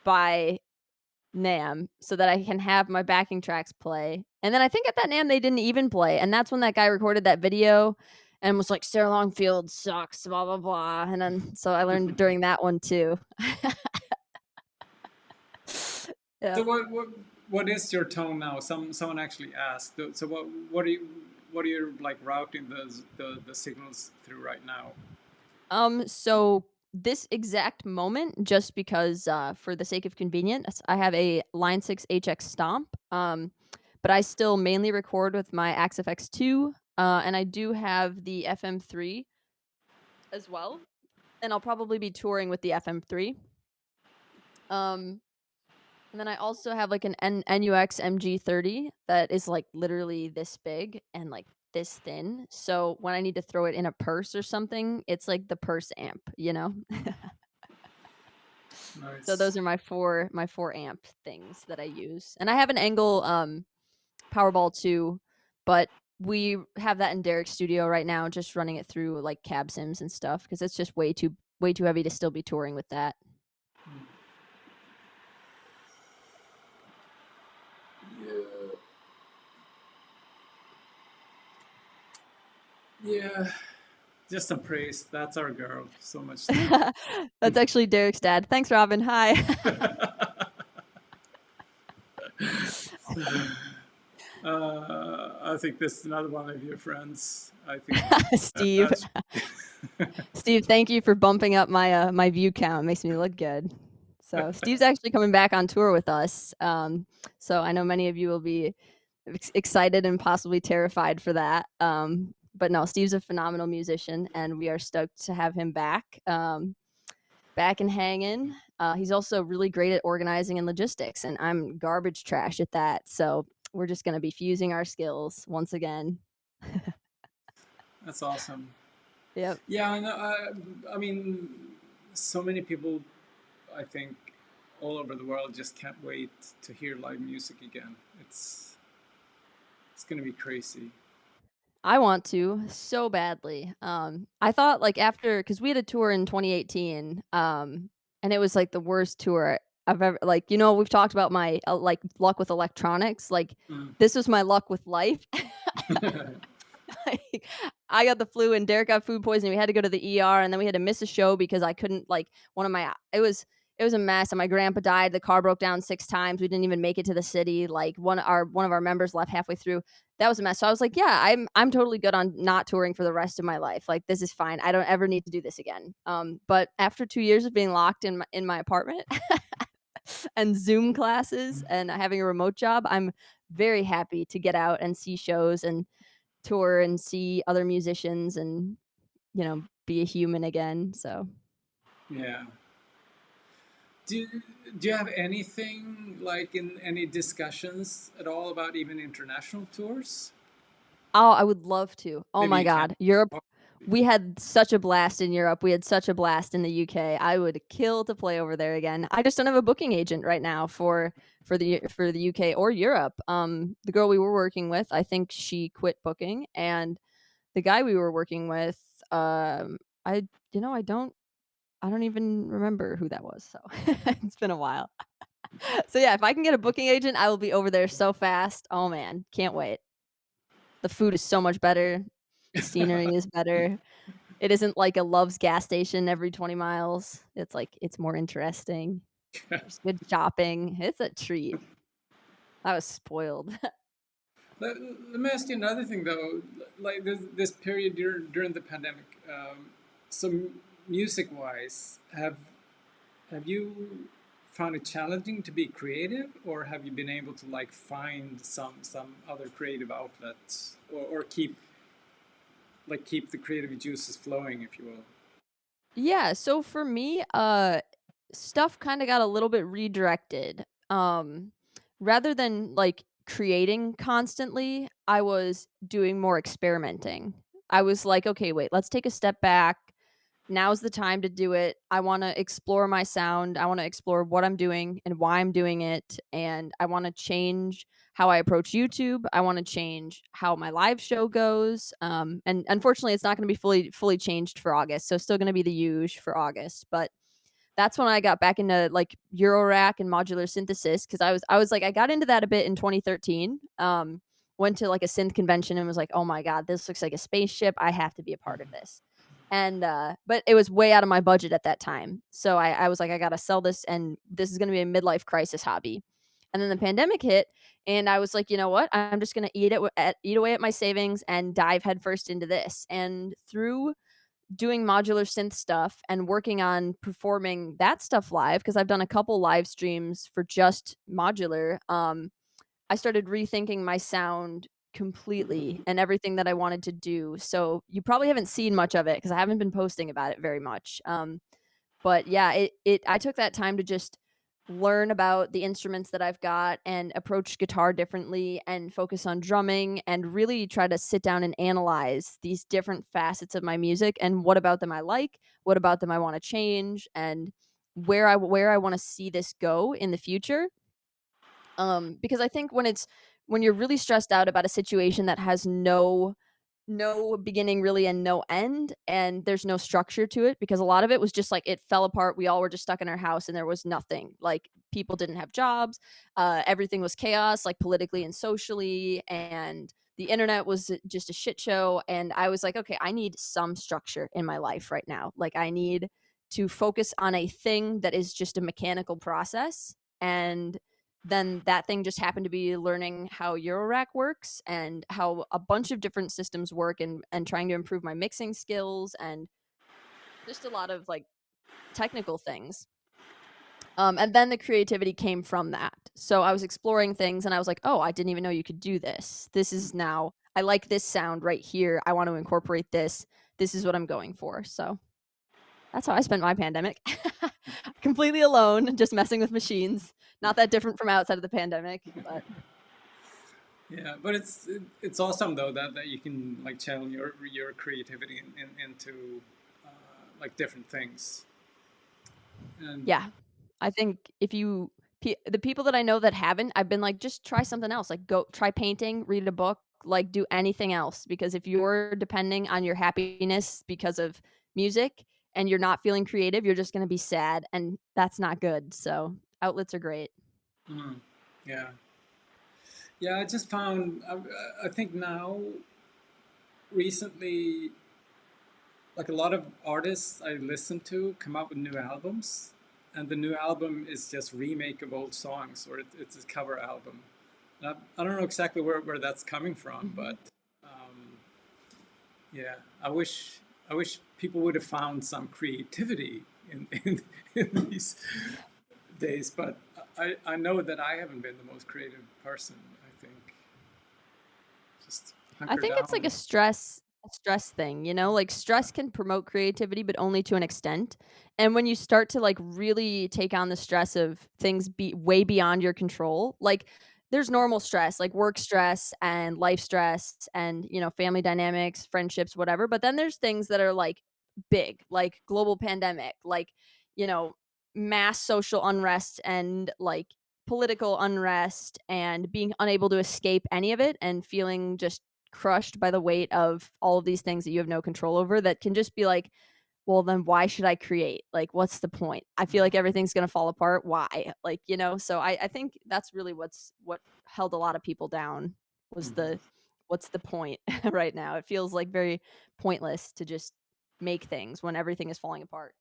by NAM so that I can have my backing tracks play. And then I think at that NAM they didn't even play, and that's when that guy recorded that video and was like, "Sarah Longfield sucks, blah blah blah." And then so I learned during that one too. So Yep. what is your tone now? Someone actually asked. So what are you like routing the signals through right now? So this exact moment, just because for the sake of convenience, I have a Line 6 HX Stomp. But I still mainly record with my Axe 2, and I do have the FM3 as well, and I'll probably be touring with the FM3. Um, and then I also have like an NUX MG30 that is like literally this big and like this thin. So when I need to throw it in a purse or something, it's like the purse amp, you know? So Nice. those are my four amp things that I use. And I have an Angle Powerball too, but we have that in Derek's studio right now, just running it through like cab sims and stuff because it's just way too heavy to still be touring with that. Yeah. Yeah. Just some praise. That's our girl. So much stuff. That's actually Derek's dad. Thanks, Robin. Hi. I think this is another one of your friends. I think Steve. that's. Steve, thank you for bumping up my view count. It makes me look good. So Steve's actually coming back on tour with us. So I know many of you will be excited and possibly terrified for that. But no, Steve's a phenomenal musician, and we are stoked to have him back. Back and hanging. He's also really great at organizing and logistics, and I'm garbage trash at that. So we're just going to be fusing our skills once again. That's awesome. Yep. Yeah, I know. I mean, so many people, I think, all over the world just can't wait to hear live music again. It's gonna be crazy. I want to so badly. I thought like after because we had a tour in 2018, and it was like the worst tour I've ever like. You know, we've talked about my like luck with electronics. Like Mm. this was my luck with life. Like, I got the flu and Derek got food poisoning. We had to go to the ER, and then we had to miss a show because I couldn't like one of my. It was a mess, and my grandpa died. The car broke down 6 times. We didn't even make it to the city. Like one of our members left halfway through. That was a mess. So I was like, yeah, I'm totally good on not touring for the rest of my life. Like this is fine. I don't ever need to do this again. But after 2 years of being locked in my apartment and Zoom classes and having a remote job, I'm very happy to get out and see shows and tour and see other musicians and, be a human again. So, Yeah. Do do you have anything like in any discussions at all about even international tours? oh, I would love to. Oh Maybe my you can't. god, Europe. We had such a blast in Europe. We had such a blast in the UK. I would kill to play over there again. I just don't have a booking agent right now for the UK or Europe. The girl we were working with, I think she quit booking, and the guy we were working with, I I don't even remember who that was. So it's been a while. So yeah, if I can get a booking agent, I will be over there so fast. Oh man, can't wait. The food is so much better. The scenery is better. It isn't like a Love's gas station every 20 miles. It's like it's more interesting. There's good shopping. It's a treat. I was spoiled. Let me ask you another thing though. Like this period during the pandemic, so music wise, have you found it challenging to be creative, or have you been able to like find some other creative outlets, or keep the creative juices flowing, if you will? Yeah, so for me, stuff kinda got a little bit redirected. Rather than, like, creating constantly, I was doing more experimenting. I was like, "Okay, wait, let's take a step back. Now's the time to do it. I wanna explore my sound. I wanna explore what I'm doing and why I'm doing it, and I wanna change how I approach YouTube. I wanna change how my live show goes." And unfortunately, it's not gonna be fully changed for August, so still gonna be the huge for August, but that's when I got back into, like, Eurorack and modular synthesis because I was like I got into that a bit in 2013, went to, like, a synth convention and was like, "Oh my god, this looks like a spaceship, I have to be a part of this." And, but it was way out of my budget at that time, so I was like, "I gotta sell this, and this is gonna be a midlife crisis hobby." And then the pandemic hit, and I was like, "You know what? I'm just gonna eat away at my savings and dive headfirst into this." And through doing modular synth stuff and working on performing that stuff live because I've done a couple live streams for just modular. I started rethinking my sound completely and everything that I wanted to do. So you probably haven't seen much of it because I haven't been posting about it very much. But yeah, it I took that time to just learn about the instruments that I've got and approach guitar differently and focus on drumming and really try to sit down and analyze these different facets of my music and what about them I like, what about them I want to change, and where I want to see this go in the future. Because I think when you're really stressed out about a situation that has no beginning really and no end, and there's no structure to it because a lot of it was just like it fell apart. We all were just stuck in our house and there was nothing. Like people didn't have jobs. Everything was chaos, like politically and socially, and the internet was just a shit show. And I was like, okay, I need some structure in my life right now. Like I need to focus on a thing that is just a mechanical process. And then that thing just happened to be learning how Eurorack works and how a bunch of different systems work and trying to improve my mixing skills and just a lot of like technical things. And then the creativity came from that. So I was exploring things and I was like, oh, I didn't even know you could do this. This is now, I like this sound right here. I want to incorporate this. This is what I'm going for. So that's how I spent my pandemic. Completely alone, just messing with machines. Not that different from outside of the pandemic, but Yeah, but it's awesome though that you can like channel your creativity into like different things. And yeah. I think if you the people that I know that haven't, I've been like, "Just try something else, like, go try painting, read a book, like, do anything else," because if you're depending on your happiness because of music and you're not feeling creative, you're just gonna be sad, and that's not good, so outlets are great. mhm, yeah, yeah, I just found I think now recently, like a lot of artists I listen to come out with new albums, and the new album is just remake of old songs, or it's a cover album. And I don't know exactly where that's coming from, Mhm. but um, yeah, I wish people would have found some creativity in these days, but I know that I haven't been the most creative person. I think just I hunker think it's like down. a stress thing, you know? Like stress can promote creativity, but only to an extent. And when you start to like really take on the stress of things be way beyond your control, like there's normal stress, like work stress and life stress and, you know, family dynamics, friendships, whatever. But then there's things that are like big, like global pandemic, like, you know, mass social unrest and like political unrest and being unable to escape any of it and feeling just crushed by the weight of all of these things that you have no control over that can just be like, well, then why should I create? Like, what's the point? I feel like everything's going to fall apart. Why? Like, you know, so I think that's really what held a lot of people down was Mhm. what's the point right now? It feels like very pointless to just make things when everything is falling apart.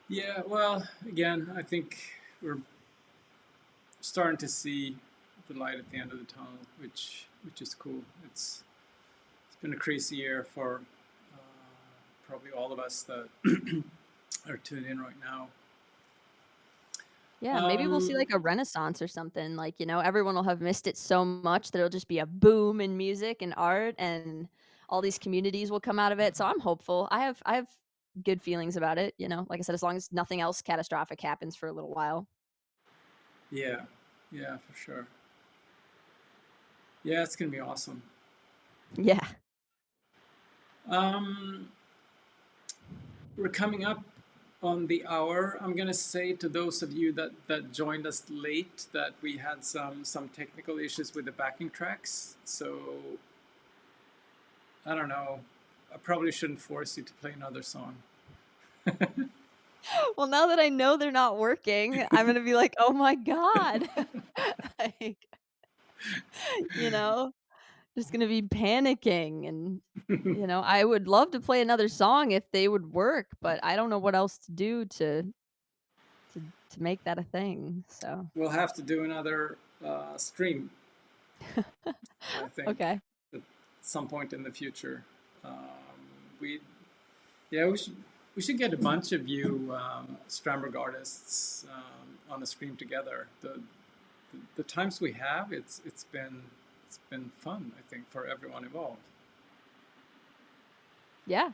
Yeah, well, again, I think we're starting to see the light at the end of the tunnel, which is cool. It's been a crazy year for probably all of us that or tune in right now. Yeah, maybe we'll see Um, like a renaissance or something. Like, everyone will have missed it so much that it'll just be a boom in music and art and all these communities will come out of it. So I'm hopeful. I have good feelings about it, Like I said, as long as nothing else catastrophic happens for a little while. yeah, yeah, for sure. Yeah, it's gonna be awesome. Yeah. Um, we're coming up on the hour. I'm gonna say to those of you that joined us late that we had some technical issues with the backing tracks. So I don't know. I probably shouldn't force you to play another song. Well, now that I know they're not working, I'm gonna be like, "Oh my god." Like, you know, just gonna be panicking and, I would love to play another song if they would work, but I don't know what else to do to to make that a thing, so We'll have to do another stream, I think, Okay. at some point in the future. We Yeah, we should get a bunch of you Strandberg artists on the stream together. The times we have, it's been fun, I think, for everyone involved. Yeah.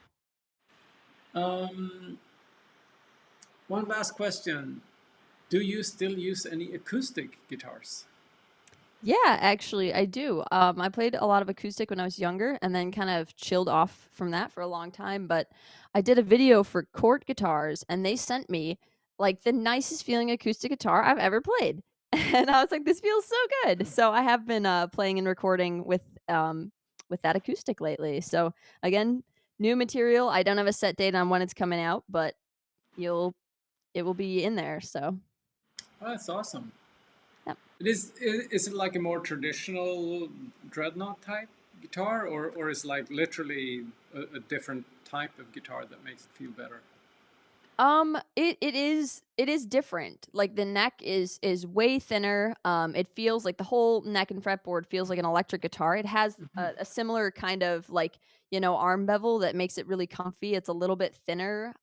Um, one last question: do you still use any acoustic guitars? Yeah, actually, I do. I played a lot of acoustic when I was younger and then kind of chilled off from that for a long time. But I did a video for Court Guitars and they sent me like the nicest feeling acoustic guitar I've ever played. And I was like, this feels so good. So I have been playing and recording with that acoustic lately. So again, new material. I don't have a set date on when it's coming out, but you'll it will be in there. So Oh, that's awesome. yeah. Is it like a more traditional dreadnought type guitar, or is like literally a different type of guitar that makes it feel better? It is different. Like the neck is way thinner. It feels like the whole neck and fretboard feels like an electric guitar. It has a similar kind of like, arm bevel that makes it really comfy. It's a little bit thinner.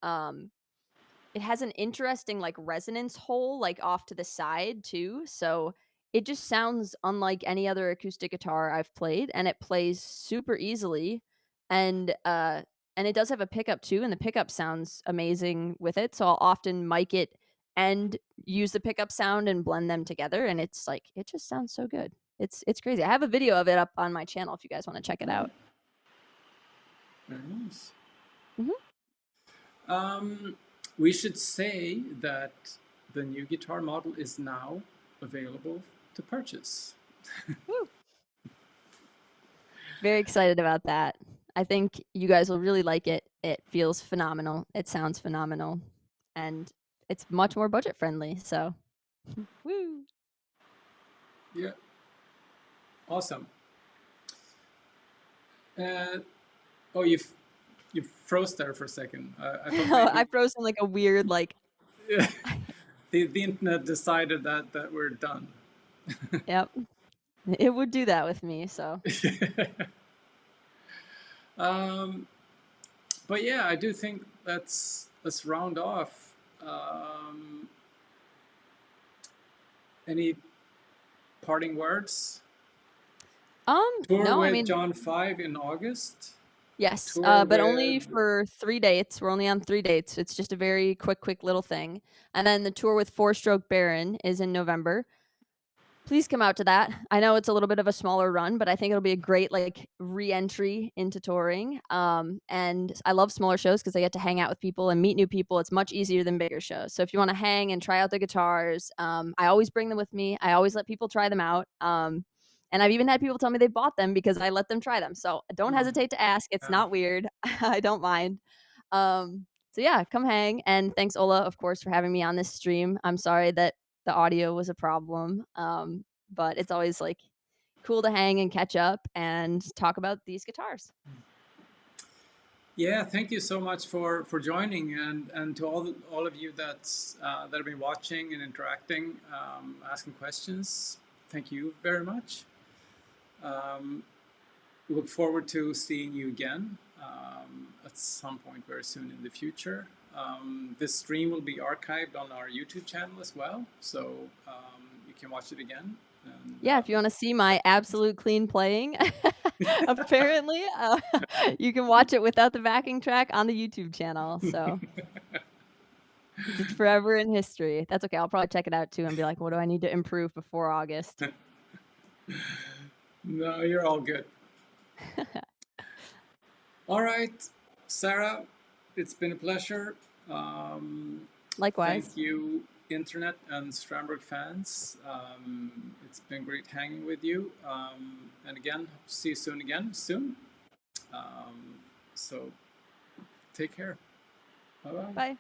It has an interesting, like, resonance hole, like, off to the side too, so it just sounds unlike any other acoustic guitar I've played, and it plays super easily, and, uh and it does have a pickup too, and the pickup sounds amazing with it, so I'll often mic it and use the pickup sound and blend them together, and it's like it just sounds so good. It's crazy. I have a video of it up on my channel if you guys wanna check it Oh, out. very nice. Mhm. Um, we should say that the new guitar model is now available to purchase. Woo. Very excited about that. I think you guys will really like it. It feels phenomenal. It sounds phenomenal. And it's much more budget friendly. So, woo. Yeah, awesome. Uh, oh, you froze there for a second. I thought I maybe froze in like a weird, like, the internet decided that we're done. yep. It would do that with me. So, um, but yeah, I do think let's round off. Any parting words? Tour no, I with mean, John 5 in August. yes, Tour but only with for 3 dates. We're only on 3 dates. It's just a very quick little thing. And then the tour with Four Stroke Baron is in November. Please come out to that. I know it's a little bit of a smaller run, but I think it'll be a great like re-entry into touring. And I love smaller shows because I get to hang out with people and meet new people. It's much easier than bigger shows. So if you want to hang and try out the guitars, I always bring them with me. I always let people try them out. And I've even had people tell me they bought them because I let them try them. So don't hesitate to ask. It's yeah. not weird. I don't mind. So yeah, come hang. And thanks, Ola, of course, for having me on this stream. I'm sorry that the audio was a problem. But it's always like cool to hang and catch up and talk about these guitars. Yeah, thank you so much for joining, and to all of you that have been watching and interacting, asking questions. Thank you very much. We look forward to seeing you again. at some point very soon in the future. This stream will be archived on our YouTube channel as well, so you can watch it again. And, Yeah, if you wanna see my absolute clean playing, apparently, you can watch it without the backing track on the YouTube channel, so it's forever in history. That's okay, I'll probably check it out too and be like, "What do I need to improve before August?" no, you're all good. All right, Sarah, it's been a pleasure. Likewise. Thank you, Internet and Strandberg fans. It's been great hanging with you. And again, see you soon again, soon. So take care. Bye-bye. Bye.